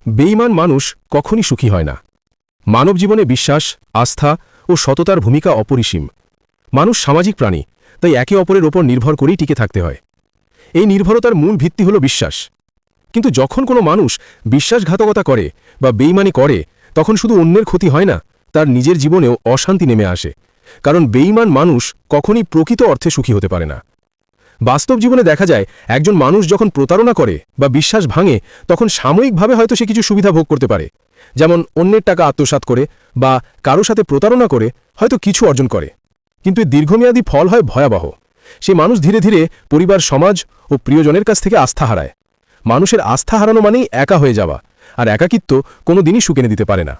বেঈমান মানুষ কখনই সুখী হয় না। মানব জীবনে বিশ্বাস, আস্থা ও সততার ভূমিকা অপরিসীম। মানুষ সামাজিক প্রাণী, তাই একে অপরের ওপর নির্ভর করেই টিকে থাকতে হয়। এই নির্ভরতার মূল ভিত্তি হল বিশ্বাস। কিন্তু যখন কোনো মানুষ বিশ্বাসঘাতকতা করে বা বেঈমানি করে, তখন শুধু অন্যের ক্ষতি হয় না, তার নিজের জীবনেও অশান্তি নেমে আসে। কারণ বেঈমান মানুষ কখনই প্রকৃত অর্থে সুখী হতে পারে না। বাস্তব জীবনে দেখা যায়, একজন মানুষ যখন প্রতারণা করে বা বিশ্বাস ভাঙে, তখন সাময়িকভাবে হয়তো সে কিছু সুবিধা ভোগ করতে পারে, যেমন অন্যের টাকা আত্মসাৎ করে বা কারো সাথে প্রতারণা করে হয়তো কিছু অর্জন করে। কিন্তু এর দীর্ঘমেয়াদী ফল হয় ভয়াবহ। সে মানুষ ধীরে ধীরে পরিবার, সমাজ ও প্রিয়জনের কাছ থেকে আস্থা হারায়। মানুষের আস্থা হারানো মানেই একা হয়ে যাওয়া, আর একাকিত্ব কোনো দিনই সুখ এনে দিতে পারে না।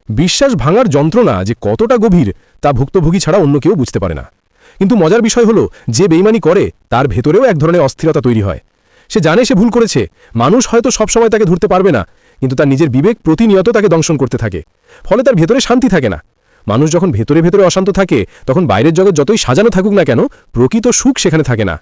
বিশ্বাস ভাঙার যন্ত্রণা যে কতটা গভীর, তা ভুক্তভোগী ছাড়া অন্য কেউ বুঝতে পারে না। কিন্তু মজার বিষয় হলো, যে বেঈমানি করে তার ভেতরেও এক ধরনের অস্থিরতা তৈরি হয়। সে জানে সে ভুল করেছে, মানুষ হয়তো সবসময় তাকে ধরতে পারবে না, কিন্তু তার নিজের বিবেক প্রতিনিয়ত তাকে দংশন করতে থাকে। ফলে তার ভেতরে শান্তি থাকে না। মানুষ যখন ভেতরে ভেতরে অশান্ত থাকে, তখন বাইরের জগৎ যতই সাজানো থাকুক না কেন, প্রকৃত সুখ সেখানে থাকে না।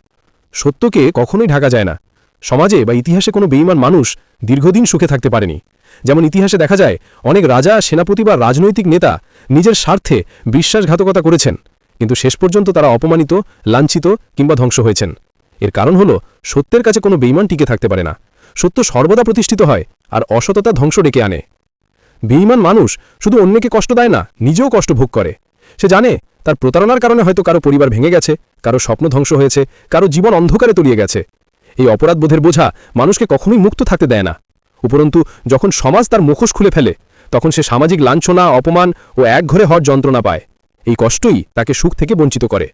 সত্যকে কখনোই ঢাকা যায় না। সমাজে বা ইতিহাসে কোনো বেঈমান মানুষ দীর্ঘদিন সুখে থাকতে পারেনি। যেমন ইতিহাসে দেখা যায়, অনেক রাজা, সেনাপতি বা রাজনৈতিক নেতা নিজের স্বার্থে বিশ্বাসঘাতকতা করেছেন, কিন্তু শেষ পর্যন্ত তারা অপমানিত, লাঞ্ছিত কিংবা ধ্বংস হয়েছেন। এর কারণ হল, সত্যের কাছে কোনো বেঈমান টিকে থাকতে পারে না। সত্য সর্বদা প্রতিষ্ঠিত হয়, আর অসততা ধ্বংস ডেকে আনে। বেঈমান মানুষ শুধু অন্যকে কষ্ট দেয় না, নিজেও কষ্ট ভোগ করে। সে জানে তার প্রতারণার কারণে হয়তো কারো পরিবার ভেঙে গেছে, কারো স্বপ্ন ধ্বংস হয়েছে, কারো জীবন অন্ধকারে তলিয়ে গেছে। এই অপরাধবোধের বোঝা মানুষকে কখনোই মুক্ত থাকতে দেয় না। উপরন্তু যখন সমাজ তার মুখোশ খুলে ফেলে, তখন সে সামাজিক লাঞ্ছনা, অপমান ও একঘরে হওয়ার যন্ত্রণা পায়। এই কষ্টই তাকে সুখ থেকে বঞ্চিত করে।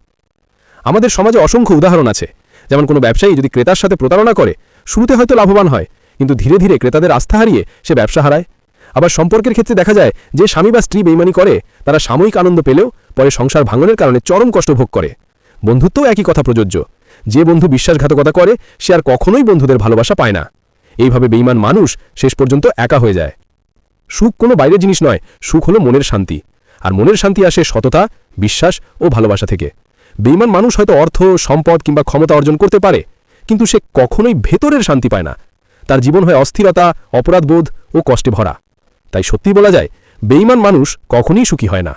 আমাদের সমাজে অসংখ্য উদাহরণ আছে। যেমন কোনো ব্যবসায়ী যদি ক্রেতার সাথে প্রতারণা করে, শুরুতে হয়তো লাভবান হয়, কিন্তু ধীরে ধীরে ক্রেতাদের আস্থা হারিয়ে সে ব্যবসা হারায়। আবার সম্পর্কের ক্ষেত্রে দেখা যায়, যে স্বামী বা স্ত্রী বেঈমানি করে, তারা সাময়িক আনন্দ পেলেও পরে সংসার ভাঙনের কারণে চরম কষ্ট ভোগ করে। বন্ধুত্বও একই কথা প্রযোজ্য। যে বন্ধু বিশ্বাসঘাতকতা করে, সে আর কখনোই বন্ধুদের ভালোবাসা পায় না। এইভাবে বেঈমান মানুষ শেষ পর্যন্ত একা হয়ে যায়। সুখ কোনো বাইরের জিনিস নয়, সুখ হলো মনের শান্তি। আর মনের শান্তি আসে সততা, বিশ্বাস ও ভালোবাসা থেকে। বেঈমান মানুষ হয়তো অর্থ, সম্পদ কিংবা ক্ষমতা অর্জন করতে পারে, কিন্তু সে কখনোই ভেতরের শান্তি পায় না। তার জীবন হয় অস্থিরতা, অপরাধবোধ ও কষ্টে ভরা। তাই সত্যি বলা যায়, বেঈমান মানুষ কখনোই সুখী হয় না।